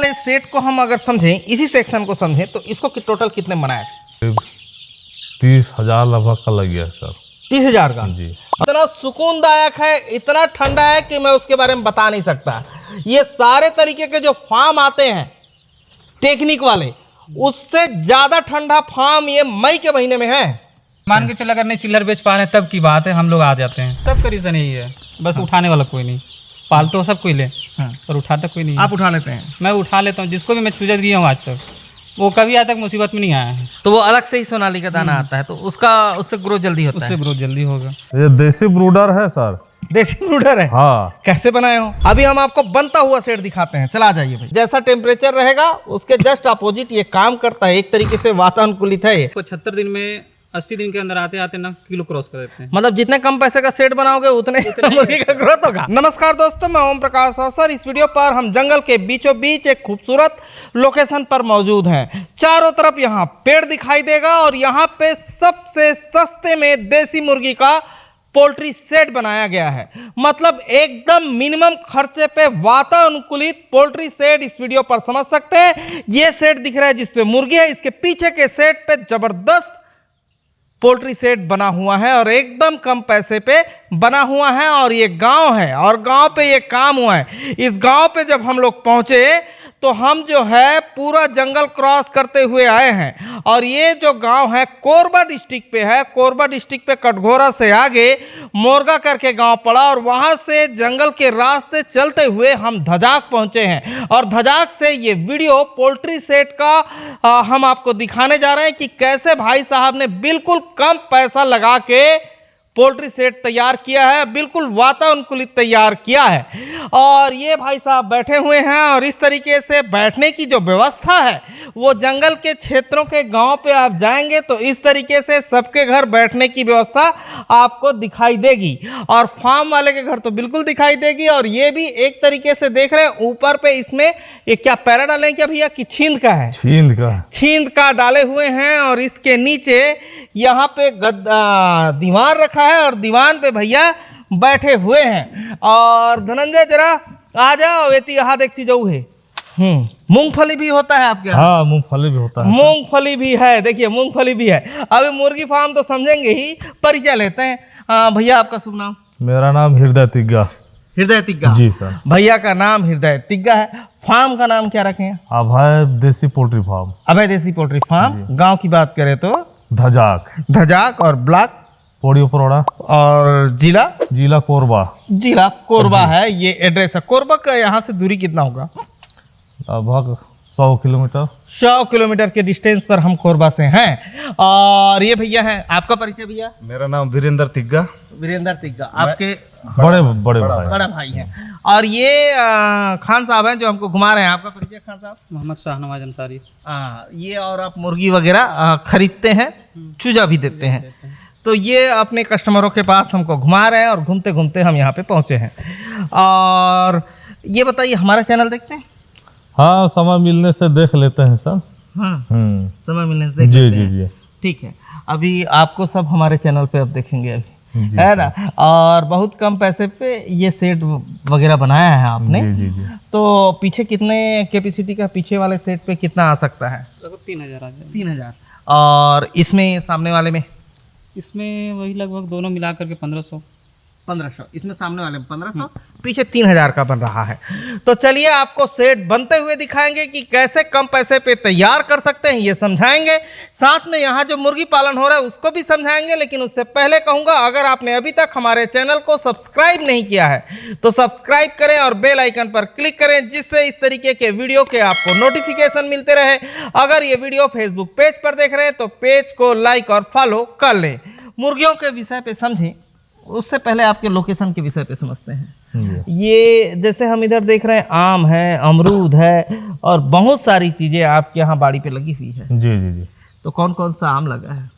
वाले सेट को हम अगर समझें, इसी सेक्शन को समझें, तो इसको टोटल कितने बनाया? 30,000 लगभग का लग गया सर। 30,000 का जी। इतना सुकूनदायक है, इतना ठंडा है कि मैं उसके बारे में बता नहीं सकता। ये सारे तरीके के जो फार्म आते हैं टेक्निक वाले, उससे ज्यादा ठंडा फार्म ये मई के महीने में है। मान के चल अगर नहीं चिल्लर बेच पा रहे तब की बात है, हम लोग आ जाते हैं, तब का रीज़न यही है। बस उठाने वाला कोई नहीं, पाल तो सब कोई ले पर उठाता कोई नहीं। आप उठा लेते हैं? मैं उठा लेता हूँ, जिसको भी मैं चूजा दिया हूँ आज तक, वो कभी आज तक मुसीबत में नहीं आया है। तो वो अलग से ही सोनाली का दाना आता है, तो उससे ग्रोथ जल्दी होता है। उससे ग्रोथ जल्दी होगा। ये देसी ब्रूडर है सर। देसी ब्रूडर है? हाँ। कैसे बनाए हो? अभी हम आपको बनता हुआ सेट दिखाते हैं। चला जाइए भाई। जैसा टेम्परेचर रहेगा उसके जस्ट अपोजिट ये काम करता है, एक तरीके से वातानुकूलित है ये। 75 दिन में 80 दिन के अंदर आते आते 9 किलो क्रॉस कर देते हैं। मतलब जितने कम पैसे का सेट बनाओगे उतने मुर्गी का ग्रोथ होगा। नमस्कार दोस्तों, मैं ओम प्रकाश अवसर। इस वीडियो पर हम जंगल के बीचों बीच एक खूबसूरत लोकेशन पर मौजूद हैं। चारों तरफ यहाँ पेड़ दिखाई देगा और यहाँ पे सबसे सस्ते में देसी मुर्गी का पोल्ट्री सेट बनाया गया है। मतलब एकदम मिनिमम खर्चे पे वातानुकूलित पोल्ट्री सेट इस वीडियो पर समझ सकते हैं। ये सेट दिख रहा है जिसपे मुर्गी है, इसके पीछे के सेट पे जबरदस्त पोल्ट्री सेट बना हुआ है और एकदम कम पैसे पे बना हुआ है। और ये गांव है और गांव पे ये काम हुआ है। इस गांव पे जब हम लोग पहुंचे तो हम जो है पूरा जंगल क्रॉस करते हुए आए हैं। और ये जो गांव है कोरबा डिस्ट्रिक्ट पे है। कोरबा डिस्ट्रिक्ट पे कटघोरा से आगे मोरगा करके गांव पड़ा और वहां से जंगल के रास्ते चलते हुए हम धजाक पहुंचे हैं। और धजाक से ये वीडियो पोल्ट्री सेट का हम आपको दिखाने जा रहे हैं कि कैसे भाई साहब ने बिल्कुल कम पैसा लगा के पोल्ट्री सेट तैयार किया है, बिल्कुल वातानुकूलित तैयार किया है। और ये भाई साहब बैठे हुए हैं और इस तरीके से बैठने की जो व्यवस्था है वो जंगल के क्षेत्रों के गांव पे आप जाएंगे तो इस तरीके से सबके घर बैठने की व्यवस्था आपको दिखाई देगी। और फार्म वाले के घर तो बिल्कुल दिखाई देगी। और ये भी एक तरीके से देख रहे हैं ऊपर पे इसमें ये क्या पैरा डाले क्या भैया, कि छींद का है? छींद का डाले हुए हैं। और इसके नीचे यहाँ पे दीवार रखा है और दीवान पे भैया बैठे हुए हैं। और धनंजय जरा आ जाओ, ये यहाँ देखती जाऊ है। मूंगफली भी होता है आपके? हाँ, मूंगफली भी होता है। मूंगफली भी है, देखिए मूंगफली भी है। अभी मुर्गी फार्म तो समझेंगे ही, परिचय लेते हैं। भैया आपका शुभ नाम? मेरा नाम हृदय तिग्गा। हृदय तिग्गा? जी सर। भैया का नाम हृदय तिग्गा है। फार्म का नाम क्या रखे हैं? अभय देसी पोल्ट्री फार्म। अभय देसी पोल्ट्री फार्म। गाँव की बात करें तो धजाक और ब्लॉक पोड़ियो परोड़ा और जिला कोरबा है ये एड्रेस है। कोरबा का यहाँ से दूरी कितना होगा? लगभग 100 किलोमीटर। 100 किलोमीटर के डिस्टेंस पर हम कोरबा से हैं। और ये भैया हैं, आपका परिचय भैया? मेरा नाम वीरेंद्र तिग्गा। वीरेंद्र तिग्गा आपके बड़े भाई हैं। और ये खान साहब हैं जो हमको घुमा रहे हैं। आपका परिचय खान साहब? मोहम्मद शाहनवाज अंसारी। ये और आप मुर्गी वगैरह खरीदते हैं, चूजा भी देते हैं। तो ये अपने कस्टमरों के पास हमको घुमा रहे हैं और घूमते घूमते हम यहाँ पे पहुँचे हैं। और ये बताइए, हमारा चैनल देखते हैं? हाँ, समय मिलने से देख लेते हैं सर। समय मिलने से देख लेते हैं। जी। ठीक है, अभी आपको सब हमारे चैनल पे अब देखेंगे अभी, है ना। और बहुत कम पैसे पे ये सेट वगैरह बनाया है आपने। जी। तो पीछे कितने कैपेसिटी का, पीछे वाले सेट पे कितना आ सकता है? लगभग 3,000 आ जाए। 3,000। और इसमें सामने वाले में? इसमें वही लगभग दोनों मिला करके 1500। इसमें सामने वाले में 1500, पीछे 3,000 का बन रहा है। तो चलिए आपको सेट बनते हुए दिखाएंगे कि कैसे कम पैसे पे तैयार कर सकते हैं, ये समझाएंगे। साथ में यहाँ जो मुर्गी पालन हो रहा है उसको भी समझाएंगे। लेकिन उससे पहले कहूँगा, अगर आपने अभी तक हमारे चैनल को सब्सक्राइब नहीं किया है तो सब्सक्राइब करें और बेल आइकन पर क्लिक करें, जिससे इस तरीके के वीडियो के आपको नोटिफिकेशन मिलते रहे। अगर ये वीडियो फेसबुक पेज पर देख रहे हैं तो पेज को लाइक और फॉलो कर लें। मुर्गियों के विषय पे समझें, उससे पहले आपके लोकेशन के विषय पे समझते हैं। ये जैसे हम इधर देख रहे हैं, आम है, अमरूद है और बहुत सारी चीज़ें आपके यहाँ बाड़ी पे लगी हुई है। जी। तो कौन कौन सा आम लगा है?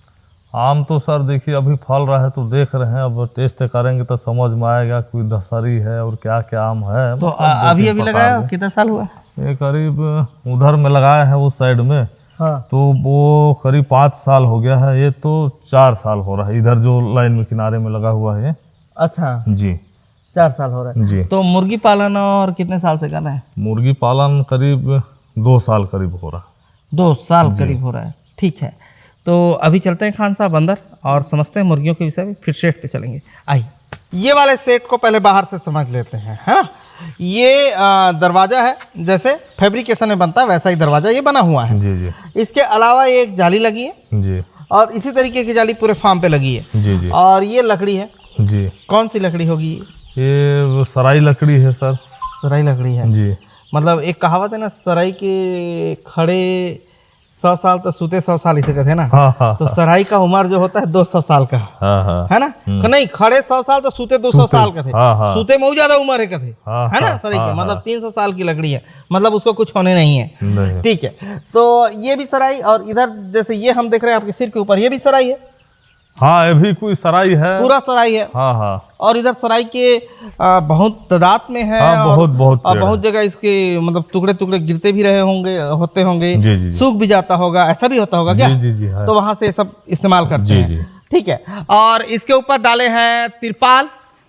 आम तो सर देखिए अभी फल रहा है तो देख रहे हैं, अब टेस्ट करेंगे तो समझ में आएगा कोई दशहरी है और क्या क्या आम है। तो अभी लगाया कितना साल हुआ? ये करीब उधर में लगाया है उस साइड में। हाँ। तो वो करीब 5 साल हो गया है। ये तो 4 साल हो रहा है, इधर जो लाइन में किनारे में लगा हुआ है। अच्छा जी, 4 साल हो रहा है जी। तो मुर्गी पालन और कितने साल से कर रहे हैं? मुर्गी पालन करीब 2 साल करीब हो रहा। 2 साल करीब हो रहा है। ठीक है, तो अभी चलते हैं खान साहब अंदर और समझते हैं मुर्गियों के विषय में, फिर सेट पे चलेंगे। आइए, ये वाले सेट को पहले बाहर से समझ लेते हैं, है ना। ये दरवाज़ा है, जैसे फैब्रिकेशन में बनता है वैसा ही दरवाज़ा ये बना हुआ है। जी जी इसके अलावा ये एक जाली लगी है जी और इसी तरीके की जाली पूरे फार्म पे लगी है। जी जी और ये लकड़ी है, जी। कौन सी लकड़ी होगी? ये सराई लकड़ी है सर। सराई लकड़ी है। जी। मतलब एक कहावत है ना, सराई के खड़े 100 साल तो सूते 100 साल, इसे कहते हैं ना। हाँ हाँ तो सराई का उम्र जो होता है 200 साल का, हाँ हाँ है ना। नहीं, खड़े 100 साल तो सूते 200 साल का थे। हाँ, हाँ। सूते में ज्यादा उम्र है कथे, हाँ, है ना। हाँ, सराई हाँ, के मतलब 300 साल की लकड़ी है, मतलब उसको कुछ होने नहीं है। नहीं। ठीक है, तो ये भी सराई, और इधर जैसे ये हम देख रहे हैं आपके सिर के ऊपर, ये भी सराई है। हाँ, ये भी कोई सराई है, पूरा सराई है। हाँ हाँ। और इधर सराई के बहुत तादाद में है। हाँ, बहुत बहुत और पेड़ बहुत जगह इसके मतलब टुकड़े टुकड़े गिरते भी रहे होंगे, होते होंगे, जी, जी, जी। सूख भी जाता होगा, ऐसा भी होता होगा क्या? जी जी जी है। तो वहां से सब इस्तेमाल करते जी हैं। जी। ठीक है, और इसके ऊपर डाले हैं तिरपाल।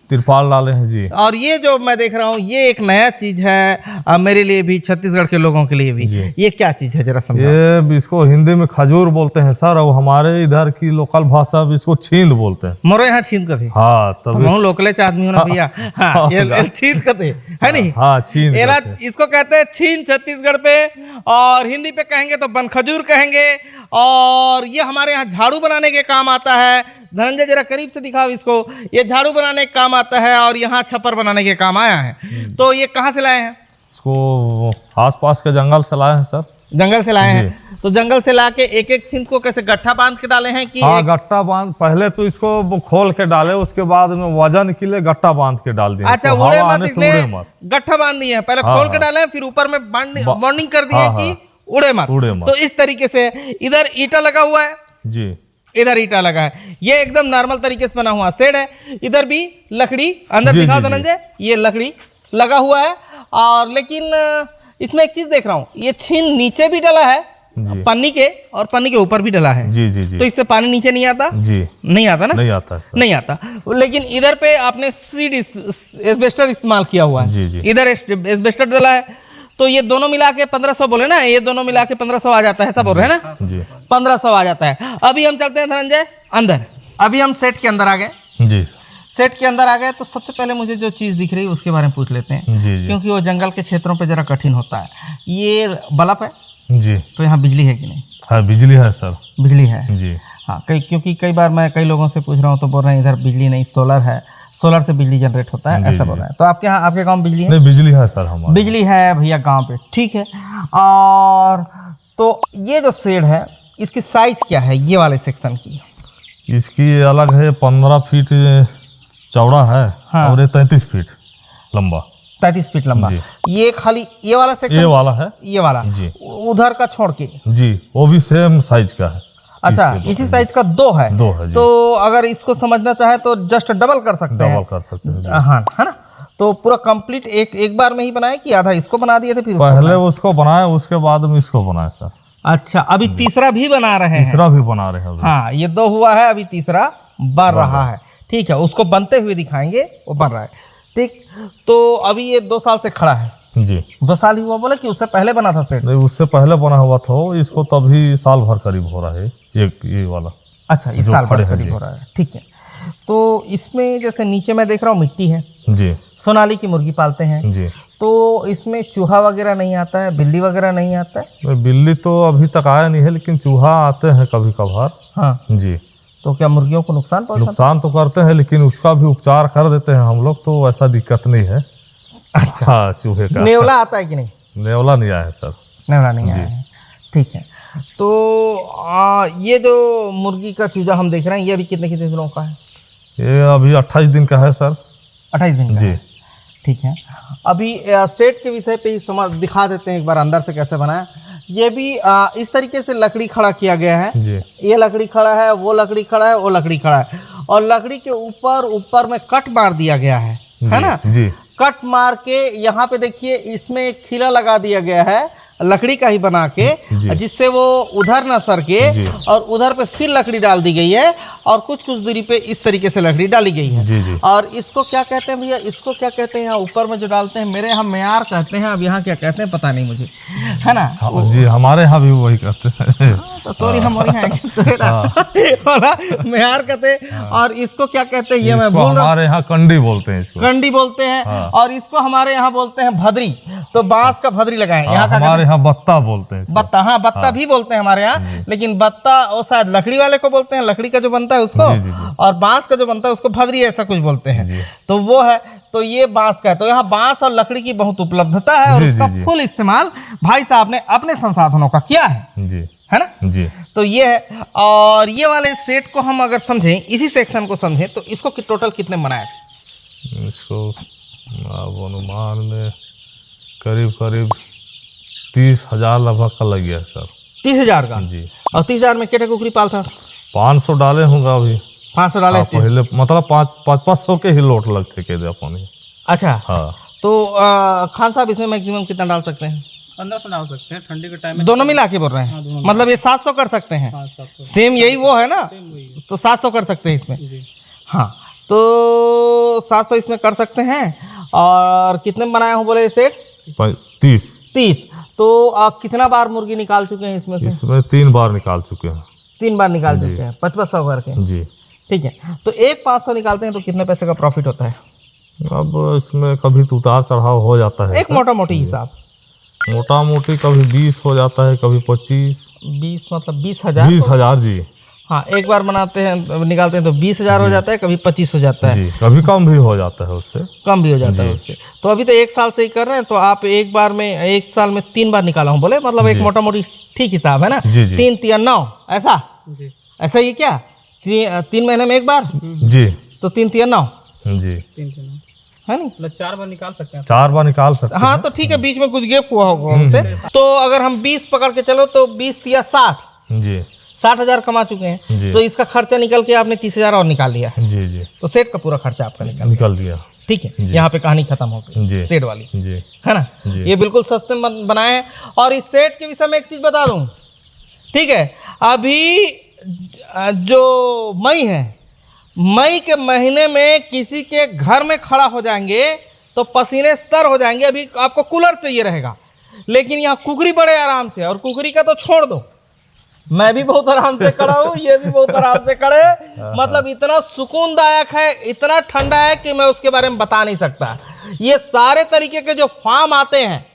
तिरपाल डाले हैं जी। और ये जो मैं देख रहा हूँ ये एक नया चीज है मेरे लिए भी, छत्तीसगढ़ के लोगों के लिए भी। जी। ये क्या चीज है, जरा समझाओ। ये इसको हिंदी में खजूर बोलते हैं सर, और हमारे इधर की लोकल भाषा में इसको छींद बोलते हैं। मोरो यहाँ छींद कथे। हाँ, तो तभी हम लोकले आदमी हो ना भैया। हाँ, ये छींद कथे है नहीं। हाँ, छींद एला कहते हैं। इसको कहते हैं छीन छत्तीसगढ़ पे, और हिंदी पे कहेंगे तो बनखजूर कहेंगे। और ये हमारे यहाँ झाड़ू बनाने के काम आता है। धनंजय जरा करीब से दिखाओ इसको। ये झाड़ू बनाने के काम आता है और यहाँ छप्पर बनाने के काम आया है। तो ये कहाँ से लाए हैं? इसको आसपास के जंगल से लाए हैं सर। जंगल से लाए हैं। तो जंगल से लाके एक एक छिंद को कैसे गट्ठा बांध के डाले हैं कि हाँ, गट्टा बांध, पहले तो इसको खोल के डाले, उसके बाद में वजन के लिए गट्टा बांध के डाल दिया। अच्छा, इसको उड़े हवा मत, आने से इसलिए उड़े मत। गट्ठा बांध दिए हैं। पहले हाँ, खोल के हाँ। डाले हैं, फिर ऊपर में बॉन्डिंग कर दिए हाँ, कि हाँ। उड़े मत। उड़े मत। तो इस तरीके से इधर ईटा लगा हुआ है, जी। इधर ईटा लगा है। ये एकदम नॉर्मल तरीके से बना हुआ शेड है। इधर भी लकड़ी, अंदर जी, दिखाओ जी, जी। धनंजय, ये लकड़ी लगा हुआ है। और लेकिन इसमें एक चीज देख रहा हूँ, ये छीन नीचे भी डला है जी। पन्नी के, और पन्नी के ऊपर भी डला है। जी जी जी तो इससे पानी नीचे नहीं आता। जी। नहीं आता ना? नहीं आता है सर। नहीं आता। लेकिन इधर पे आपने सीड एस्बेस्टर इस्तेमाल किया हुआ है। जी, जी। इधर एस्बेस्टर डला है। तो ये दोनों मिला के 1500 बोले ना, ये दोनों मिला के 1500 आ जाता है, ऐसा बोल रहे हैं ना? जी 1500 आ जाता है। अभी हम चलते हैं धनंजय अंदर। अभी हम सेट के अंदर आ गए। जी सेट के अंदर आ गए तो सबसे पहले मुझे जो चीज़ दिख रही है उसके बारे में पूछ लेते हैं। जी जी क्योंकि वो जंगल के क्षेत्रों पे ज़रा कठिन होता है। ये बल्ब है, जी। तो यहाँ बिजली है कि नहीं? हाँ, बिजली है सर। बिजली है। जी। हाँ, क्योंकि कई बार मैं कई लोगों से पूछ रहा हूँ तो बोल रहे हैं इधर बिजली नहीं, सोलर है, सोलर से बिजली जनरेट होता है, ऐसा बोल रहे हैं। तो आपके यहाँ, आपके गांव में बिजली है? नहीं, बिजली है सर हमारे। बिजली है भैया गांव पे, ठीक है। और तो ये जो शेड है इसकी साइज क्या है ये वाले सेक्शन की? इसकी अलग है, 15 फीट चौड़ा है। हाँ। और ये 33 फीट लंबा। 33 फीट लंबा। जी। ये खाली ये वाला सेक्शन? ये वाला है। ये वाला जी। उधर का छोड़ के? जी, वो भी सेम साइज का है। अच्छा, इसी साइज का दो है? दो है जी। तो अगर इसको समझना चाहे तो जस्ट डबल कर सकते हैं। डबल कर सकते हैं जी। हाँ, है ना। तो पूरा कंप्लीट एक बार में ही बनाया कि आधा इसको बना दिए थे फिर उसको पहले बनाया? उसको बनाए, उसके बाद में इसको बनाए सर। अच्छा, अभी तीसरा भी बना रहे हैं? तीसरा भी बना रहे हैं अभी। हाँ, ये 2 हुआ है, अभी तीसरा बन रहा है। ठीक है, उसको बनते हुए दिखाएंगे, वो बन रहा है। ठीक, तो अभी ये 2 साल से खड़ा है? जी। 2 साल ही हुआ बोले कि उससे पहले बना था सेट? नहीं, उससे पहले बना हुआ था वो, इसको तभी साल भर करीब हो रहा है ये वाला। अच्छा, इस जो साल खड़े भर हैं करीब जी। हो रहा है। ठीक है, तो इसमें जैसे नीचे मैं देख रहा हूँ मिट्टी है, जी सोनाली की मुर्गी पालते हैं, जी। तो इसमें चूहा वगैरह नहीं आता है, बिल्ली वगैरह नहीं आता है? बिल्ली तो अभी तक आया नहीं है, लेकिन चूहा आते हैं कभी कभार। हाँ, जी। तो क्या मुर्गियों को नुकसान पहुंचाता नुकसान तो करते हैं, लेकिन उसका भी उपचार कर देते हैं हम लोग, तो ऐसा दिक्कत नहीं है। अच्छा, चूहे का है? नेवला आता है कि नहीं? नेवला नहीं आया है सर। नेवला नहीं आया है। ठीक है, तो ये जो मुर्गी का चूजा हम देख रहे हैं ये अभी कितने कितने दिनों का है? ये अभी 28 दिन का है सर। 28 दिन का जी। है। ठीक है, अभी सेट के विषय पे ही समझ दिखा देते हैं एक बार अंदर से कैसे बनाया। ये भी इस तरीके से लकड़ी खड़ा किया गया है। जी। ये लकड़ी खड़ा है, वो लकड़ी खड़ा है, वो लकड़ी खड़ा है, और लकड़ी के ऊपर में कट मार दिया गया है ना? जी। कट मार के यहाँ पे देखिए इसमें एक खिला लगा दिया गया है लकड़ी का ही बना के, जिससे वो उधर ना सरके, और उधर पे फिर लकड़ी डाल दी गई है और कुछ कुछ दूरी पे इस तरीके से लकड़ी डाली गई है। और इसको क्या कहते हैं भैया, इसको क्या कहते हैं यहाँ ऊपर में जो डालते हैं, मेरे यहाँ मेयार कहते हैं, अब यहाँ क्या कहते हैं पता नहीं मुझे, है ना? जी हमारे यहाँ भी वही कहते हैं। तो तोरी हमारे यहाँ मेयार कहते हैं। और इसको क्या कहते हैं ये मैं भूल रहा हूँ। हमारे यहाँ कंडी बोलते हैं, इसको कंडी बोलते हैं। और इसको हमारे यहाँ बोलते हैं भदरी। तो बांस का भदरी लगाए, यहाँ का हमारे यहाँ बत्ता बोलते हैं इसको। बत्ता, हाँ बत्ता भी बोलते हैं हमारे यहाँ, लेकिन बत्ता वो शायद लकड़ी वाले को बोलते हैं, लकड़ी का जो बनता है उसको, और बांस का जो बनता है उसको भदरी ऐसा कुछ बोलते हैं। तो वो है, तो ये बांस का है। तो यहाँ बांस और लकड़ी की बहुत उपलब्धता है और उसका फुल इस्तेमाल भाई साहब ने अपने संसाधनों का किया है, है ना जी? तो ये है। और ये वाले सेट को हम अगर समझें, इसी सेक्शन को समझें, तो इसको टोटल कितने बनाए? इसको अब अनुमान में करीब करीब 30,000 लगभग का लग गया सर। 30,000 का जी। और 30,000 में केटे कुकरी पाल था? 500 डाले होंगे अभी। 500 डाले पहले, मतलब 500 के ही लोट लगते के दे अपन। अच्छा हाँ। तो खान साहब इसमें मैक्सिमम कितना डाल सकते हैं? 1500 डाल सकते हैं ठंडी के टाइम में। दोनों मिला के बोल रहे हैं, मतलब ये 700 कर सकते हैं। हाँ, 700। सेम यही वो है ना, तो 700 कर सकते हैं इसमें। हाँ, तो 700 इसमें कर सकते हैं। और कितने बनाए हो बोले सेट? 30। तो आप कितना बार मुर्गी निकाल चुके हैं इसमें से? इसमें 3 बार निकाल चुके हैं। 3 बार निकाल चुके हैं 5500 करके जी। ठीक है। तो एक 500 निकालते हैं तो कितने पैसे का प्रॉफिट होता है? अब इसमें कभी तो उतार चढ़ाव हो जाता है। एक मोटा मोटी हिसाब, मोटा मोटी कभी 20 हो जाता है, कभी 25। 20 मतलब 20,000। 20,000 जी। हाँ, एक बार बनाते हैं निकालते हैं तो 20,000 हो जाता है, कभी 25 हो जाता है जी, कभी कम भी हो जाता है, उससे कम भी हो जाता है उससे। तो अभी तो 1 साल से ही कर रहे हैं, तो आप एक बार में 1 साल में 3 बार निकाला हूँ बोले, मतलब एक मोटा मोटी ठीक हिसाब है ना? 3 3 9 ऐसा ऐसा ही क्या 3 महीने में एक बार जी, तो 3 9 जी, है नहीं? मतलब 4 बार निकाल सकते हैं। 4 बार निकाल सकते हैं। हाँ, तो ठीक है, बीच में कुछ गैप हुआ होगा हमसे। तो अगर हम 20 पकड़ के चलो तो 20 या 60 जी, 60,000 कमा चुके हैं। तो इसका खर्चा निकल के आपने 30,000 और निकाल लिया। जी जी, तो सेट का पूरा खर्चा आपका निकल दिया। ठीक है, यहाँ पे कहानी खत्म हो गई सेट वाली, जी, है ना? ये बिल्कुल सस्ते में बनाए हैं। और इस सेट के विषय में एक चीज बता दूं, ठीक है? अभी जो मई है, मई के महीने में किसी के घर में खड़ा हो जाएंगे तो पसीने स्तर हो जाएंगे। अभी आपको कूलर चाहिए रहेगा, लेकिन यहाँ कुकरी बड़े आराम से, और कुकरी का तो छोड़ दो, मैं भी बहुत आराम से खड़ा हूँ, ये भी बहुत आराम से खड़े, मतलब इतना सुकूनदायक है, इतना ठंडा है कि मैं उसके बारे में बता नहीं सकता। ये सारे तरीके के जो फार्म आते हैं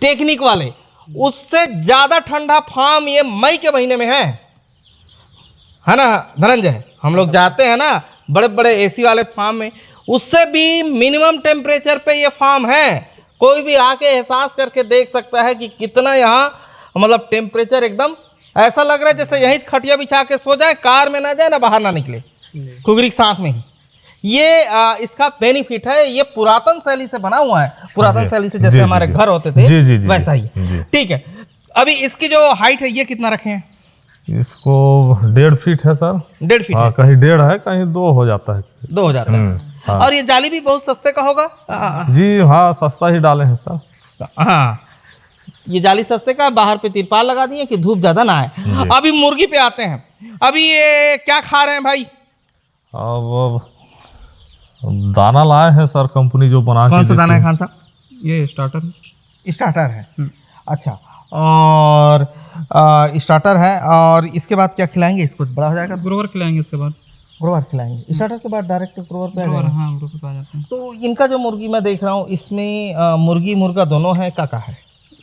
टेक्निक वाले, उससे ज्यादा ठंडा फार्म ये मई के महीने में है ना धनंजय? हम लोग जाते हैं ना बड़े बड़े एसी वाले फार्म में, उससे भी मिनिमम टेम्परेचर पे ये फार्म है। कोई भी आके एहसास करके देख सकता है कि कितना यहाँ मतलब टेम्परेचर एकदम ऐसा लग रहा है जैसे यहीं खटिया बिछा के सो जाए, कार में ना जाए ना बाहर ना निकले, कुकरी के साथ में ही। ये इसका बेनिफिट है। ये पुरातन शैली से बना हुआ है, पुरातन शैली से जैसे हमारे घर होते थे वैसा ही। ठीक है, अभी इसकी जो हाइट है ये कितना रखे हैं? इसको 1.5 फीट है सर। 1.5 फीट? हाँ, कहीं 1.5 है, कहीं 2 हो जाता है। 2 हो जाता है। हाँ। और ये जाली भी बहुत सस्ते का होगा? जी हाँ, सस्ता ही डाले हैं सर। हाँ, ये जाली सस्ते का, बाहर पे तिरपाल लगा दिए कि धूप ज्यादा ना आए। अभी मुर्गी पे आते हैं। अभी ये क्या खा रहे हैं भाई? अब दाना लाए हैं सर, कंपनी जो बना के। कौन सा दाना है खान साहब? ये स्टार्टर है। अच्छा, और स्टार्टर है। और इसके बाद क्या खिलाएंगे इसको? बड़ा हो जाएगा ग्रोवर खिलाएंगे, इसके बाद ग्रोवर खिलाएंगे। स्टार्टर के बाद डायरेक्ट ग्रोवर पे आ जाएगा। हाँ, ग्रोवर पे आ जाते हैं। तो इनका जो मुर्गी मैं देख रहा हूँ, इसमें मुर्गी मुर्गा दोनों है, काका है?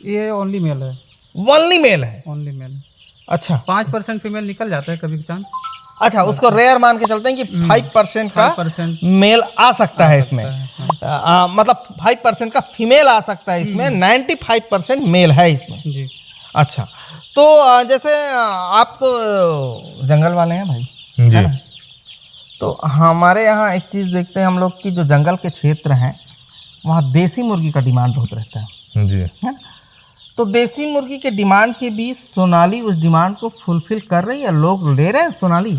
ये ओनली मेल है। ओनली मेल है? Only mail. अच्छा, 5% फीमेल निकल जाता है कभी चांस। अच्छा, उसको रेयर मान के चलते हैं कि 5% का मेल आ सकता है इसमें। मतलब 5% का फीमेल आ सकता है इसमें, 95% मेल है इसमें जी। अच्छा, तो जैसे आप तो जंगल वाले हैं भाई, है ना? तो हमारे यहाँ एक चीज़ देखते हैं हम लोग कि जो जंगल के क्षेत्र हैं वहाँ देसी मुर्गी का डिमांड बहुत रहता है जी, है ना? तो देसी मुर्गी के डिमांड के बीच सोनाली उस डिमांड को फुलफिल कर रही है? लोग ले रहे हैं सोनाली?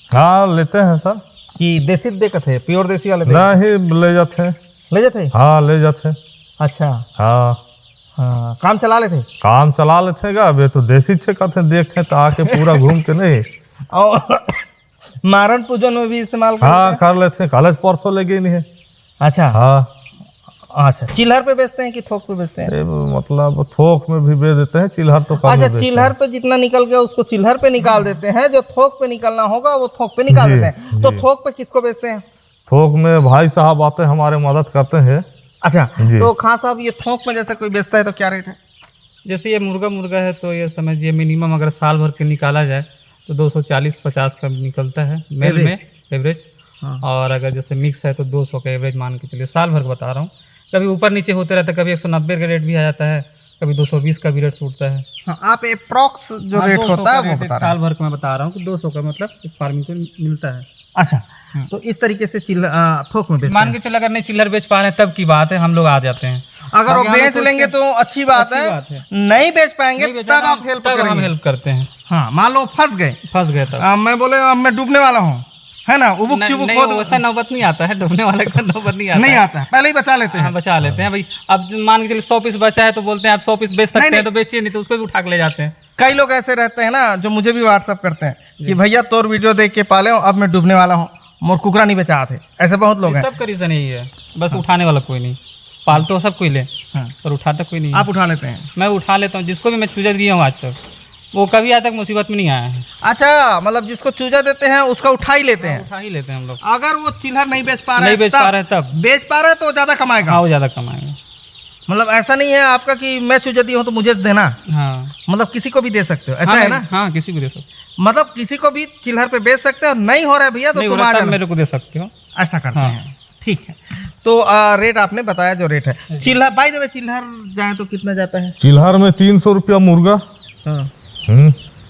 हाँ, लेते हैं सर। कि देसी देखते हैं, प्योर देसी वाले नहीं ले जाते हैं। ले जाते हैं? हाँ, ले जाते हैं। अच्छा, हाँ, हाँ, काम चला लेते काम चला लेते गा। अब ये तो देसी छे कहते देखते तो आके पूरा घूम के नहीं। और मारण पूजन में भी इस्तेमाल करते हाँ कर लेते हैं, कॉलेज परसों लेके नहीं है। अच्छा हाँ अच्छा, चिल्हर पे बेचते हैं कि थोक पे बेचते हैं? ये मतलब थोक में भी बेच देते हैं, चिल्हर तो कम में अच्छा, बेचते चिल्हर पे जितना निकल गया उसको चिल्हर पे निकाल देते हैं, जो थोक पे निकलना होगा वो थोक पे निकाल जी, देते हैं। तो जी। थोक पे किसको बेचते हैं? थोक में भाई साहब आते हैं हमारे, मदद करते हैं। अच्छा, जी। तो खान साहब ये थोक में जैसे कोई बेचता है तो क्या रेट है? जैसे ये मुर्गा है तो ये समझिए मिनिमम अगर साल भर के निकाला जाए तो 240-50 का निकलता है मेल में एवरेज। और अगर जैसे मिक्स है तो 200 का एवरेज मान के चलिए, साल भर का बता रहा हूँ। कभी ऊपर नीचे होते रहता है, कभी 190 का रेट भी आ जाता है, कभी 220 का भी रेट छूटता है। हाँ, आप अप्रॉक्स जो हाँ, रेट 200 होता का है वो रेट बता रहे साल भर का मैं बता रहा हूँ कि 200 का मतलब फार्मिंग को मिलता है। हैं। अच्छा, तो इस तरीके से थोक में बेचते मान हैं। के चल अगर नहीं चिल्लर बेच पा रहे हैं तब की बात है, हम लोग आ जाते हैं। अगर वो बाकी हम लोग बेच सोचते लेंगे हैं- तो अच्छी बात अच्छी है, बात है। नहीं बेच पाएंगे नहीं तब बेचा आप हेल्प तब हम करेंगे। हेल्प करते हैं। हाँ, मान लो फंस गए, फंस गए तब मैं बोले अब मैं डूबने वाला हूँ, है ना, उबुक चिबुक नहीं, वैसा नौबत नहीं आता है, डूबने वाले का नौबत नहीं आता नहीं है। आता है, पहले ही बचा लेते हैं। हाँ, बचा लेते हैं भाई। अब मान के चलिए 100 पीस बचा है तो बोलते हैं आप 100 पीस बेच सकते नहीं, हैं, तो बेचिए, नहीं तो उसको भी उठा के ले जाते हैं। कई लोग ऐसे रहते हैं ना जो मुझे भी व्हाट्सअप करते हैं कि भैया तोर वीडियो देख के पाले हूँ, अब मैं डूबने वाला हूँ, मोर कुकरा नहीं बचा थे। ऐसे बहुत लोग हैं। सब का रीजन यही है, बस उठाने वाला कोई नहीं। पाल तो सब कोई ले हाँ। पर उठाता कोई नहीं। आप उठा लेते हैं? मैं उठा लेता हूँ, जिसको भी मैं चूजा दिया हूँ आज तक, वो कभी आज तक मुसीबत में नहीं आया है। अच्छा, मतलब जिसको चूजा देते हैं उसका उठा ही लेते हैं। उठा ही लेते हैं हम लोग। अगर वो चिल्हर नहीं बेच पा रहे नहीं बेच पा रहे तब बेच पा रहे तो ज्यादा कमाएगा। हाँ, वो ज़्यादा कमाएंगे। मतलब ऐसा नहीं है आपका कि मैं चूजा दिया हूँ तो मुझे देना, हाँ मतलब किसी को भी दे सकते हो, ऐसा हाँ, है ना? हाँ, किसी को दे सकते हो। मतलब किसी को भी चिल्हर पे बेच सकते हो, नहीं हो रहा है भैया तो नहीं तुम हो आ रहा तब जाना। मेरे को दे सकते हो। ऐसा करते हाँ। हैं, ठीक है। तो रेट आपने बताया जो रेट है। चिल्हर, बाय द वे, चिल्हर जाए तो कितना जाता है? चिल्हर में 300 रुपया मुर्गा। हाँ,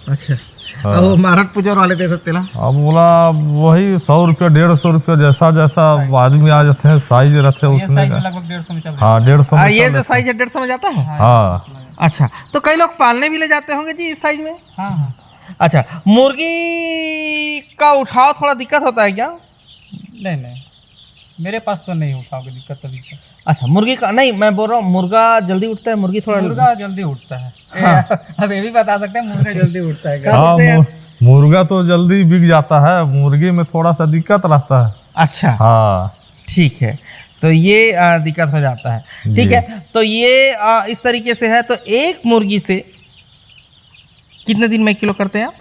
अच्छा। और वो महाराज पूजन वाले दे सकते ना? अब बोला वही 100 रुपया 150 रुपया, जैसा जैसा आदमी आ जाते हैं, साइज रहते हैं ये उसमें साइज का। में लगभग 150 में चल रहा हाँ 150 में ये चल जो रहा साइज है 150 में जाता है? है। हाँ अच्छा, तो कई लोग पालने भी ले जाते होंगे जी इस साइज में? है। हाँ हाँ, अच्छा, मुर्गी का उठाव थोड़ा दिक्कत होता है क्या? नहीं नहीं, मेरे पास तो नहीं उठाओगे दिक्कत अभी तक। अच्छा, मुर्गी का नहीं, मैं बोल रहा हूँ मुर्गा जल्दी उठता है, मुर्गी थोड़ा मुर्गा जल्दी उठता है। अब ये भी बता सकते हैं मुर्गा जल्दी उठता है। हाँ मुर्गा तो जल्दी बिक जाता है, मुर्गी में थोड़ा सा दिक्कत रहता है। अच्छा, हाँ ठीक है, तो ये दिक्कत हो जाता है। ठीक है, तो ये इस तरीके से है। तो एक मुर्गी से कितने दिन में 1 किलो करते हैं आप?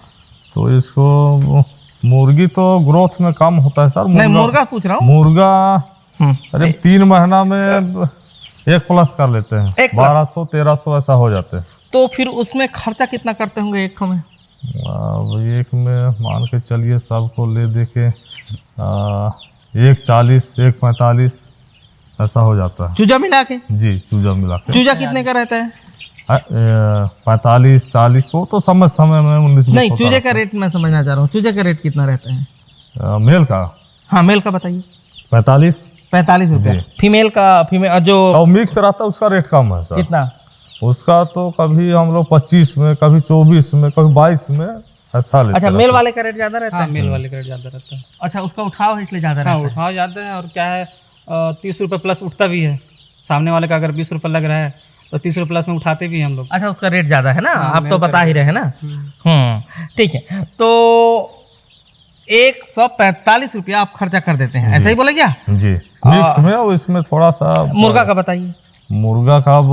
तो इसको मुर्गी तो ग्रोथ में कम होता है सर। नहीं, मुर्गा पूछ रहा हूँ। मुर्गा अरे 3 महीना में 1 प्लस कर लेते हैं, 1 प्लस। 1200-1300 ऐसा हो जाते हैं। तो फिर उसमें खर्चा कितना करते होंगे एक ठो में? अब एक में मान के चलिए सबको ले दे के 140, 145 ऐसा हो जाता है चूजा मिला के? जी, चूजा मिला के चूजा कितने का रहता है? 45-40, वो तो समय में 19-20 नहीं, होता चूजे का रेट मैं समझना चाह रहा हूँ। चूजे का रेट कितना रहता है? है। मेल का हाँ, मेल का बताइए। 45 45 रुपया। फीमेल का, फीमेल जो और मिक्स रहता है उसका रेट कम है सर। कितना? उसका तो कभी हम लोग 25 में, कभी 24 में, कभी 22 में ऐसा लेते अच्छा, हैं। मेल वाले का रेट ज्यादा रहता हाँ, है? मेल वाले का रेट ज़्यादा रहता है। अच्छा, उसका उठाव इसलिए ज्यादा हाँ, रहता है। उठाव ज़्यादा है। और क्या है, 30 रुपये प्लस उठता भी है। सामने वाले का अगर 20 रुपये लग रहा है तो 30 रुपये प्लस में उठाते भी हैं हम लोग। अच्छा, उसका रेट ज्यादा है ना? आप तो बता ही रहे हैं ना। ठीक है, तो 145 रुपया आप खर्चा कर देते हैं, ऐसा ही बोले क्या? जी, मिक्स में और इसमें थोड़ा सा। मुर्गा का बताइए। मुर्गा का अब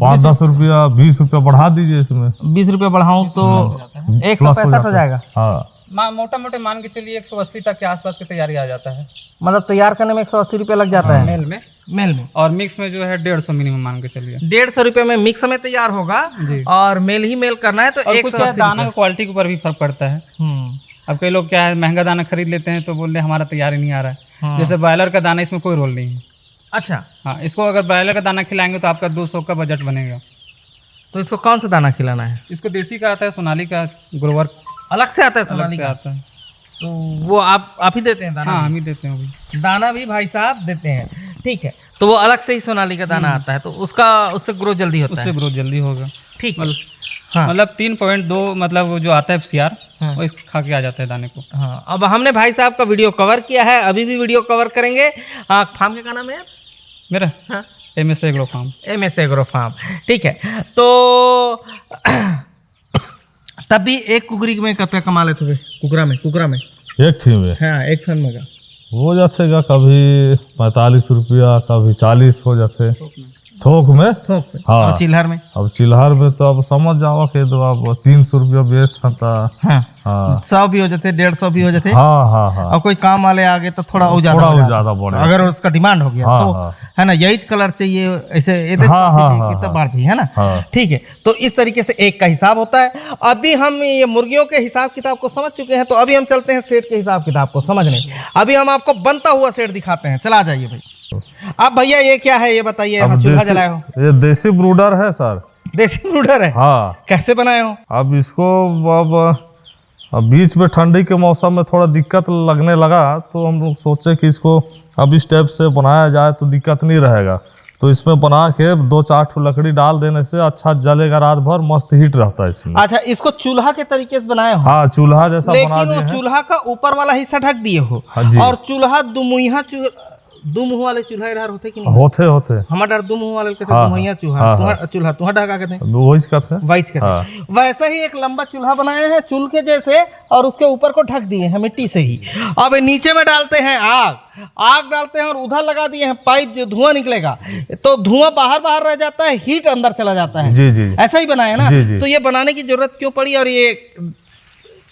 5-10 रुपया, 20 रुपया बढ़ा दीजिए इसमें। 20 रुपया बढ़ाऊं तो 165 हो जाएगा। हाँ मोटा मोटे मान के चलिए 180 तक के आसपास की तैयारी आ जाता है मतलब तैयार करने में 180 रुपया लग जाता है मेल में। मेल में। और मिक्स में जो है 150 मिनिमम मान के चलिए। 150 रुपये में मिक्स में तैयार होगा जी। और मेल ही मेल करना है तो और कुछ क्या है, 180 दाना का क्वालिटी के ऊपर भी फर्क पड़ता है। हम्म, अब कई लोग क्या है, महंगा दाना खरीद लेते हैं तो बोल रहे हमारा तैयार ही नहीं आ रहा है। जैसे ब्रॉयलर का दाना, इसमें कोई रोल नहीं है। अच्छा, हाँ, इसको अगर ब्रॉयलर का दाना खिलाएंगे तो आपका 200 का बजट बनेगा। तो इसको कौन सा दाना खिलाना है? इसको देसी का आता है, सोनाली का, ग्रोवर अलग से आता है अलग सोनाली से का? आता है। तो वो आप ही देते हैं दाना? हाँ, हम ही देते हैं अभी। दाना भी भाई साहब देते हैं, ठीक है। तो वो अलग से ही सोनाली का दाना आता है, तो उससे ग्रोथ जल्दी होता उससे है। ग्रोथ जल्दी होगा। ठीक है। मतलब हाँ। मतलब 3.2 मतलब वो जो आता है FCR, हाँ। वो इसको खा के आ जाता है दाने को। हाँ, अब हमने भाई साहब का वीडियो कवर किया है, अभी भी वीडियो कवर करेंगे। फार्म का नाम है मेरा हाँ? MS agro farm. MS agro farm, ठीक है। तो तब भी एक कुकरी में कितना कमा लेते हुए कुकरा में एक थी में हाँ एक फन में का हो जातेगा, कभी 45 रुपया, कभी 40 हो जाते थोक में। हाँ। और चिल्हर में अब चिल्हर में तो अब समझ जाओ कि तो अब 300 रुपया बेच था। हाँ हाँ 100 भी हो जाते, 150 भी हो जाते। हाँ। और कोई काम वाले आ गए तो थोड़ा और ज्यादा बढ़े, अगर उसका डिमांड हो गया हाँ, तो हाँ। है ना, यही कलर चाहिए ऐसे कितना बाढ़ चाहिए, है ना। हाँ। ठीक है, तो इस तरीके से एक का हिसाब होता है। अभी हम ये मुर्गियों के हिसाब किताब को समझ चुके हैं, तो अभी हम चलते हैं सेट के हिसाब किताब को समझने। अभी हम आपको बनता हुआ सेट दिखाते हैं, चला जाइए भाई। अब भैया ये क्या है ये बताइए, हम चूल्हा जलाए हो? ये देसी ब्रूडर है सर। देसी ब्रूडर है? हाँ। कैसे बनाए हो? अब इसको अब बीच में ठंडी के मौसम में थोड़ा दिक्कत लगने लगा, तो हम लोग सोचे कि इसको अब इस टाइप से बनाया जाए तो दिक्कत नहीं रहेगा। तो इसमें बना के 2-4 ठो लकड़ी डाल देने से अच्छा जलेगा, रात भर मस्त हीट रहता है इसमें। अच्छा, इसको चूल्हा के तरीके से बनाए हो? हाँ, चूल्हा जैसा बना लेकिन दिए वो हैं। चूल्हा का ऊपर वाला हिस्सा ढक दिए हो। हाँ जी। और चूल्हा दो मुंह वाले चूल्हा इधर होते कि नहीं? होते हमारा दो मुंह वाले कहते हाँ, दुमहिया चूल्हा, हाँ, चूल्हा तुहा ढका कहते हैं, वही कहते हैं। वाइच कहते हैं। वैसे ही एक लंबा चूल्हा बनाए हैं चूल के जैसे, और उसके ऊपर को ढक दिए हैं मिट्टी से ही। अब नीचे में डालते हैं आग डालते हैं, और उधर लगा दिए हैं पाइप जो धुआं निकलेगा, तो धुआं बाहर रह जाता है, हीट अंदर चला जाता है। जी। ऐसा ही बनाया ना। जी। तो ये बनाने की जरूरत क्यों पड़ी, और ये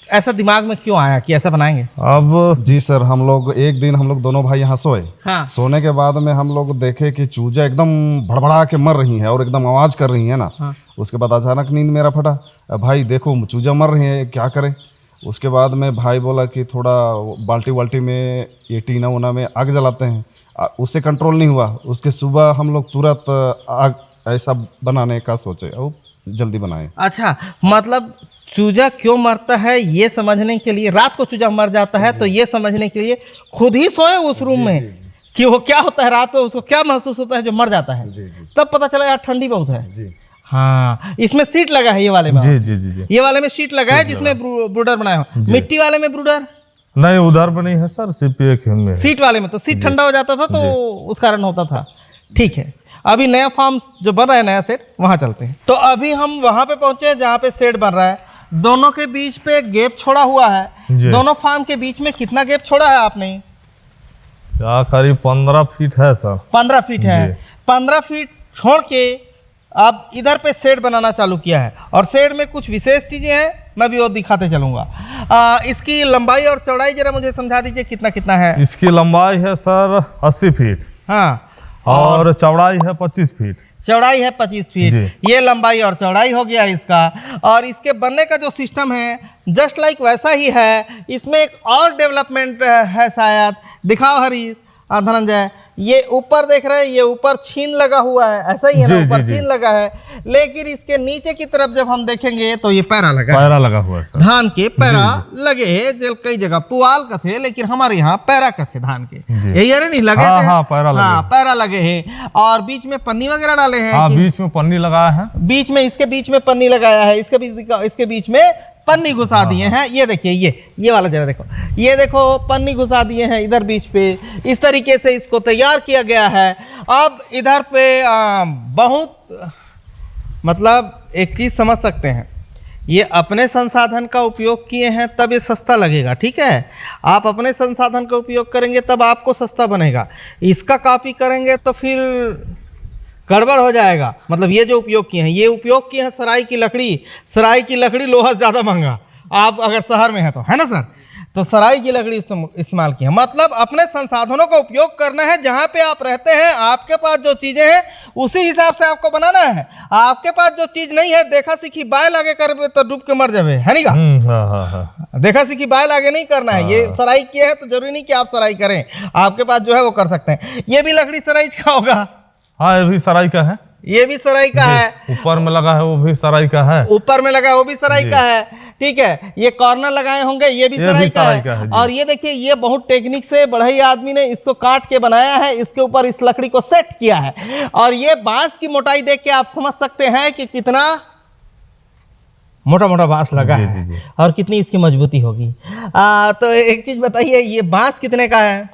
ऐसा दिमाग में क्यों आया कि ऐसा बनाएंगे? अब जी सर, हम लोग एक दिन हम लोग दोनों भाई यहाँ सोए। हाँ। सोने के बाद में हम लोग देखे कि चूजा एकदम भड़बड़ा के मर रही है और एकदम आवाज कर रही है ना। हाँ। उसके बाद अचानक नींद मेरा फटा, भाई देखो चूजा मर रही है, क्या करें। उसके बाद में भाई बोला कि थोड़ा बाल्टी में ये टीना उना में आग जलाते हैं। उससे कंट्रोल नहीं हुआ। उसके सुबह हम लोग तुरंत आग ऐसा बनाने का सोचे और जल्दी बनाए। अच्छा, मतलब चूजा क्यों मरता है ये समझने के लिए, रात को चूजा मर जाता है तो ये समझने के लिए खुद ही सोए उस रूम में कि वो क्या होता है रात में, उसको क्या महसूस होता है जो मर जाता है। तब पता चला यार ठंडी बहुत है। हाँ, इसमें सीट लगा है ये वाले में। जी। ये वाले में सीट लगा है जिसमें ब्रूडर बनाया हो। मिट्टी वाले में ब्रूडर नहीं, उधर में नहीं है सर, सिर्फ एक में। सीट वाले में तो सीट ठंडा हो जाता था, तो उस कारण होता था। ठीक है, अभी नया फार्म जो बन रहा है, नया सेट, वहां चलते हैं। तो अभी हम वहां पे पहुंचे जहाँ पे सेट बन रहा है। दोनों के बीच पे गैप छोड़ा हुआ है। दोनों फार्म के बीच में कितना गैप छोड़ा है आपने? क्या करीब 15 फीट है सर। 15 फीट है। 15 फीट छोड़ के अब इधर पे शेड बनाना चालू किया है, और शेड में कुछ विशेष चीजें हैं, मैं भी वो दिखाते चलूंगा। इसकी लंबाई और चौड़ाई जरा मुझे समझा दीजिए कितना है? इसकी लंबाई है सर 80 फीट। हाँ, और चौड़ाई है 25 फीट। चौड़ाई है 25 फीट। ये लंबाई और चौड़ाई हो गया इसका। और इसके बनने का जो सिस्टम है जस्ट लाइक वैसा ही है। इसमें एक और डेवलपमेंट है शायद, दिखाओ हरीश धनंजय। ये ऊपर देख रहे हैं, ये ऊपर छीन लगा हुआ है, ऐसा ही है ना, ऊपर छीन लगा है। लेकिन इसके नीचे की तरफ जब हम देखेंगे तो ये पैरा लगा हुआ है सर। धान के पैरा लगे हैं, कई जगह पुआल का थे, लेकिन हमारे यहाँ पैरा का थे धान के। यही अरे नहीं लगे थे? हाँ, पैरा लगे हैं। और बीच में पन्नी वगैरह डाले हैं? हाँ, बीच में पन्नी लगाया है। बीच में, इसके बीच में पन्नी लगाया है, इसके बीच में पन्नी घुसा दिए हैं। ये देखिए, ये वाला जरा देखो, ये देखो पन्नी घुसा दिए हैं इधर बीच पे। इस तरीके से इसको तैयार किया गया है। अब इधर पे बहुत मतलब एक चीज समझ सकते हैं, ये अपने संसाधन का उपयोग किए हैं तब ये सस्ता लगेगा। ठीक है, आप अपने संसाधन का उपयोग करेंगे तब आपको सस्ता बनेगा। इसका कॉपी करेंगे तो फिर गड़बड़ हो जाएगा। मतलब ये जो उपयोग किए हैं, ये उपयोग किए हैं सराय की लकड़ी लोहा ज़्यादा महंगा, आप अगर शहर में है तो, है ना सर। तो सराय की लकड़ी इस्तेमाल की है। मतलब अपने संसाधनों का उपयोग करना है। जहाँ पे आप रहते हैं, आपके पास जो चीज़ें हैं उसी हिसाब से आपको बनाना है। आपके पास जो चीज़ नहीं है, देखा सीखी बाय लागे कर तो डूब के मर जावे, है नहीं का? देखा सीखी बाय लागे नहीं करना है। ये सराई किए हैं तो जरूरी नहीं कि आप सराई करें, आपके पास जो है वो कर सकते हैं। ये भी लकड़ी सराई का होगा। हाँ, ये भी सराई का है। ये भी सराई का है। ऊपर में लगा है वो भी सराई का है। ऊपर में लगा है वो भी सराई का है। ठीक है, ये कॉर्नर लगाए होंगे, ये भी सराई का है। और ये देखिए, ये बहुत टेक्निक से बढ़ई आदमी ने इसको काट के बनाया है। इसके ऊपर इस लकड़ी को सेट किया है। और ये बांस की मोटाई देख के आप समझ सकते हैं कि कितना मोटा बांस लगा है और कितनी इसकी मजबूती होगी। तो एक चीज बताइए, ये बांस कितने का है?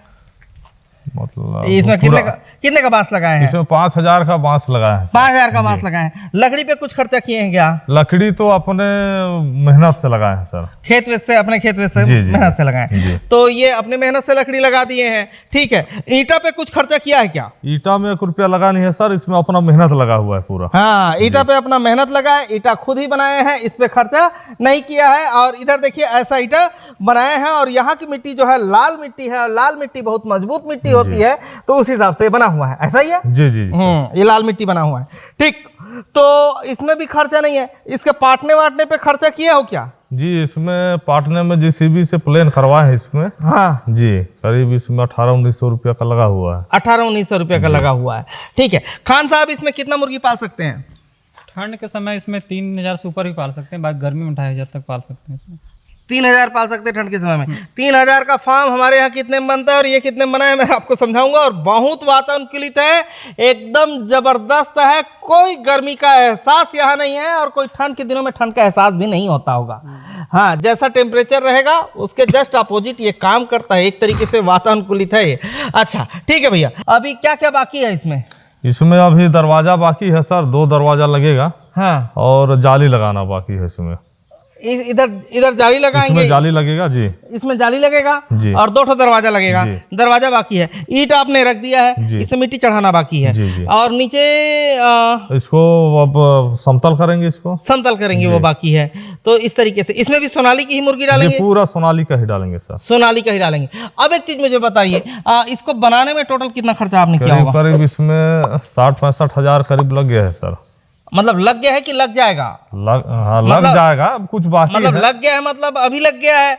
मतलब इसमें कितने का बांस लगाए हैं? इसमें 5,000 का बांस लगाए हैं। 5,000 का बांस लगाए हैं। लकड़ी पे कुछ खर्चा किए हैं क्या? लकड़ी तो अपने मेहनत से लगाए हैं सर। खेत वेत से, अपने खेत वेत से जी, जी, मेहनत से लगाए जी। हैं। तो ये अपने मेहनत से लकड़ी लगा दिए हैं, ठीक है। ईंटा पे कुछ खर्चा किया है क्या? ईटा में 1 रुपया लगा नहीं है सर, इसमें अपना मेहनत लगा हुआ है पूरा। हाँ, ईटा पे अपना मेहनत लगा है, ईटा खुद ही बनाए हैं, इस पे खर्चा नहीं किया है। और इधर देखिए ऐसा ईटा बनाए हैं, और यहाँ की मिट्टी जो है लाल मिट्टी है, और लाल मिट्टी बहुत मजबूत मिट्टी होती है, तो उस हिसाब से बना हुआ है। ऐसा ही है? जी जी जी। ये लाल मिट्टी बना हुआ है, ठीक। तो इसमें भी खर्चा नहीं है। इसके पाटने वाटने पे खर्चा किए हो क्या? जी, इसमें पाटने में JCB से प्लेन करवाए हैं इसमें। हाँ जी, करीब इसमें 1800-1900 रुपया का लगा हुआ है। 1800-1900 रुपये का लगा हुआ है, ठीक है। खान साहब, इसमें कितना मुर्गी पाल सकते हैं? ठंड के समय इसमें 3,000 से ऊपर भी पाल सकते हैं, बाकी गर्मी में 2,500 तक पाल सकते हैं इसमें। 3,000 पाल सकते हैं ठंड के समय में। 3,000 का फार्म हमारे यहाँ कितने में बनता है और ये कितने में बना है, मैं आपको समझाऊंगा। और बहुत वातानुकूलित है, एकदम जबरदस्त है। कोई गर्मी का एहसास यहाँ नहीं है, और कोई ठंड के दिनों में ठंड का एहसास भी नहीं होता होगा। हाँ, जैसा टेम्परेचर रहेगा उसके जस्ट अपोजिट ये काम करता है, एक तरीके से वातानुकूलित है ये। अच्छा, ठीक है भैया, अभी क्या क्या बाकी है इसमें? इसमें अभी दरवाजा बाकी है सर, 2 दरवाजा लगेगा। हाँ, और जाली लगाना बाकी है इसमें। इधर जाली लगाएंगे? इसमें जाली लगेगा जी। इसमें जाली लगेगा जी। और 2 दरवाजा लगेगा। जी। दरवाजा बाकी है। ईंट आपने रख दिया है, जी। इसमें मिट्टी चढ़ाना बाकी है। जी, जी। और नीचे इसको अब समतल करेंगे, इसको समतल करेंगे, वो बाकी है। तो इस तरीके से इसमें भी सोनाली की ही मुर्गी जी, डालेंगे? पूरा सोनाली का ही डालेंगे सर। सोनाली का ही डालेंगे। अब एक चीज मुझे बताइए, इसको बनाने में टोटल कितना खर्चा आपने किया करीब होगा? करीब इसमें 60-65 हजार करीब लग गया है सर। मतलब लग गया है कि लग जाएगा? हाँ, मतलब- लग जाएगा, अब कुछ बाकी मतलब है। लग गया है, मतलब अभी लग गया है,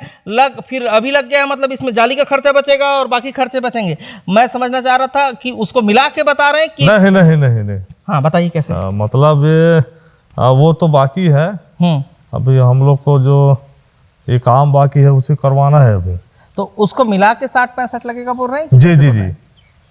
फिर अभी लग गया है, मतलब इसमें जाली का खर्चा बचेगा और बाकी खर्चे बचेंगे। मैं समझना चाह रहा था कि उसको मिला के बता रहे हैं कि नहीं नहीं नहीं नहीं। हाँ, बताइए कैसे? मतलब ये वो तो बाकी है। अभी हम लोग को जो ये काम बाकी है उसे करवाना है अभी। तो उसको मिला के 60-65 लगेगा बोल रहे हैं? जी जी जी।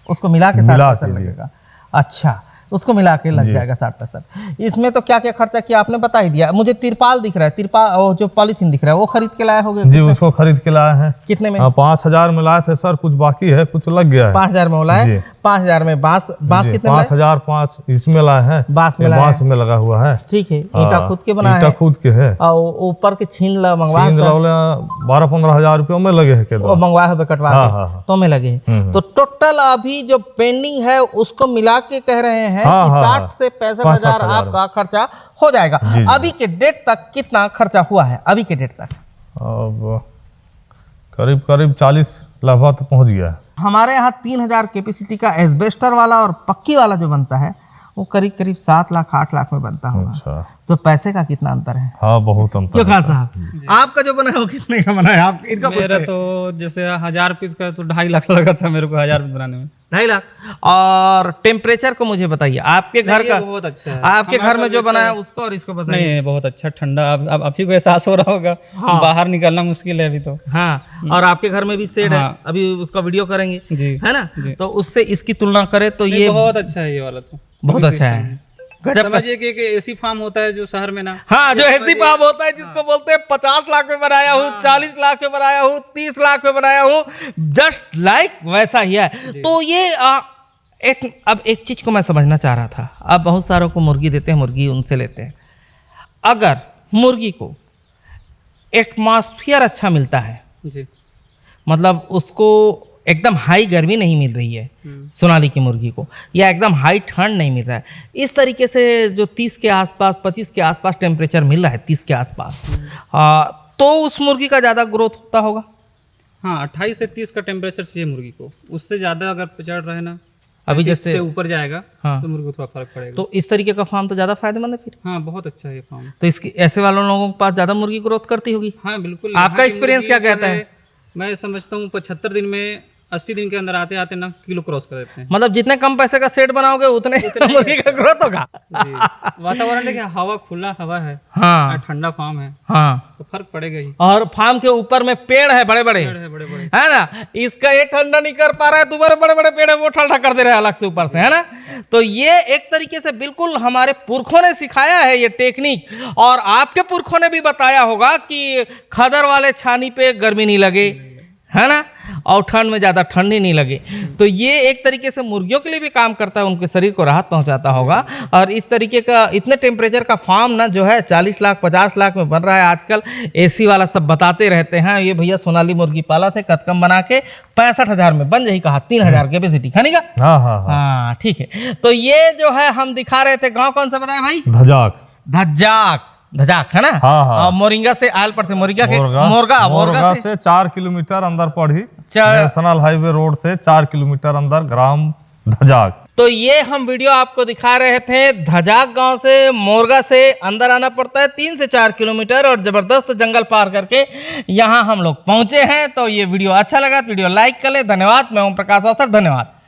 उसको मिला के मिला 60-65 के, जी। लगेगा। अच्छा, उसको मिला के लग जाएगा 60-65। इसमें तो क्या क्या खर्चा किया आपने बता ही दिया। मुझे तिरपाल दिख रहा है, तिरपाल, वो जो पॉलीथीन दिख रहा है, वो खरीद के लाए होगे? जी, उसको खरीद के लाए हैं। कितने में? 5,000 में लाए थे सर, कुछ बाकी है, कुछ लग गया है। 5,000 में लाए? जी। 5,000 में बांस कितने में लाए? 5,000 इसमें लाए हैं। बांस में लाए बांस में लगा हुआ है। ठीक है। ईंटा खुद के बनाया ईंटा है? खुद के है। और ऊपर के छीन मंगवा 12-15 हजार रुपये में लगे हैं। वो मंगवाए हुए कटवा हाँ, के हाँ। तो में लगे हैं। तो टोटल अभी जो पेंडिंग है उसको मिला के कह रहे हैं हाँ, कि हाँ, 60 से 65,000 65,000 आपका खर्चा हो जाएगा। जी, जी। अभी के डेट तक कितना खर्चा हुआ है? अभी के डेट तक अब करीब करीब 40 लगभग तो पहुंच गया है। हमारे यहाँ 3,000 कैपेसिटी का एस्बेस्टर वाला और पक्की वाला जो बनता है वो करीब करीब 7 लाख 8 लाख में बनता होगा। अच्छा, तो पैसे का कितना अंतर है? हाँ, बहुत अंतर क्यों है खान सर। साहब, आपका जो बना है वो कितने का बना है? आप इनका मेरा तो जैसे 1000 पीस का तो 2.5 लाख लगा था मेरे को 1000 पीस बनाने में। 2.5 लाख। और टेम्परेचर को मुझे बताइए, आपके घर नहीं, का ये बहुत अच्छा है। आपके घर में जो हमारा बना है उसको और इसको बताइए। नहीं, बहुत अच्छा ठंडा। अब आप ही को एहसास हो रहा होगा। बाहर निकलना मुश्किल है अभी तो। हाँ, और आपके घर में भी शेड है, हाँ। अभी उसका वीडियो करेंगे, जी, है ना? जी। तो उससे इसकी तुलना करें तो ये बहुत अच्छा है, ये वाला तो बहुत अच्छा है। गजब का। समझिए कि एक एसी फार्म होता है जो शहर में ना। हाँ, जो ऐसी पाप होता है जिसको बोलते हैं 50 लाख में बनाया हूँ, 40 लाख में बनाया हूँ, 30 लाख में बनाया हूँ, जस्ट लाइक वैसा ही है। तो ये अब एक चीज को मैं समझना चाह रहा था। अब बहुत सारों को मुर्गी देते हैं, मुर्गी उनसे लेते हैं। अगर मुर्गी को एटमॉस्फेयर अच्छा मिलता है, जी, मतलब उसको एकदम हाई गर्मी नहीं मिल रही है सोनाली की मुर्गी को, या एकदम हाई ठंड नहीं मिल रहा है, इस तरीके से जो 30 के आसपास 25 के आसपास टेम्परेचर मिल रहा है, 30 के आसपास, तो उस मुर्गी का ज़्यादा ग्रोथ होता होगा। हाँ, 28 से 30 का टेम्परेचर चाहिए मुर्गी को। उससे ज़्यादा अगर चढ़ रहे ना, अभी 35 जैसे से ऊपर जाएगा, हाँ। तो मुर्गी को थोड़ा फर्क पड़ेगा। तो इस तरीके का फार्म तो ज़्यादा फायदेमंद है फिर। हाँ, बहुत अच्छा है ये फार्म। तो इसकी ऐसे वालों लोगों के पास ज़्यादा मुर्गी ग्रोथ करती होगी। हाँ, बिल्कुल। आपका यहाँ की एक्सपीरियंस क्या मुर्गी जो कहता है? मैं समझता हूँ 75 दिन में, 80 दिन के अंदर आते आते 9 किलो क्रॉस कर देते हैं। मतलब जितने कम पैसे का सेट बनाओगे उतने मुर्गी का ग्रोथ होगा। जी, वातावरण लेकिन हवा, खुला हवा है, हाँ ठंडा फार्म है, हाँ। तो फर्क पड़ेगा ही। और फार्म के ऊपर में पेड़ है बड़े बड़े, बड़े बड़े है ना? इसका ये ठंडा नहीं कर पा रहा है, तुम्हारे बड़े बड़े पेड़ है वो ठंडा कर दे रहे हैं अलग से ऊपर से, है ना? तो ये एक तरीके से बिल्कुल हमारे पुरखों ने सिखाया है ये टेक्निक, और आपके पुरखों ने भी बताया होगा कि खदर वाले छानी पे गर्मी नहीं लगे, है ना? और ठंड में ज़्यादा ठंड ही नहीं लगे। तो ये एक तरीके से मुर्गियों के लिए भी काम करता है, उनके शरीर को राहत पहुंचाता होगा। और इस तरीके का इतने टेम्परेचर का फार्म ना जो है 40 लाख 50 लाख में बन रहा है आजकल। एसी वाला सब बताते रहते हैं। ये भैया सोनाली मुर्गी पाला थे कतकम बना के 65,000 में बन जाही कहा, 3,000 कैपेसिटी खाने का। हाँ हाँ हाँ। हाँ ठीक है। तो ये जो है हम दिखा रहे थे, गांव कौन सा बताया भाई? धजाक। धजाक, धजाक है ना। हाँ, हाँ। और मोरिंगा से आयल पड़ते, मोरिंगा के मोरगा मोरगा से 4 किलोमीटर अंदर पड़ी, चार- नेशनल हाईवे रोड से 4 किलोमीटर अंदर ग्राम धजाक। तो ये हम वीडियो आपको दिखा रहे थे। धजाक गांव से मोरगा से अंदर आना पड़ता है 3 से 4 किलोमीटर, और जबरदस्त जंगल पार करके यहाँ हम लोग पहुंचे हैं। तो ये वीडियो अच्छा लगा तो वीडियो लाइक कर ले। धन्यवाद। मैं ओम प्रकाश अवसर, धन्यवाद।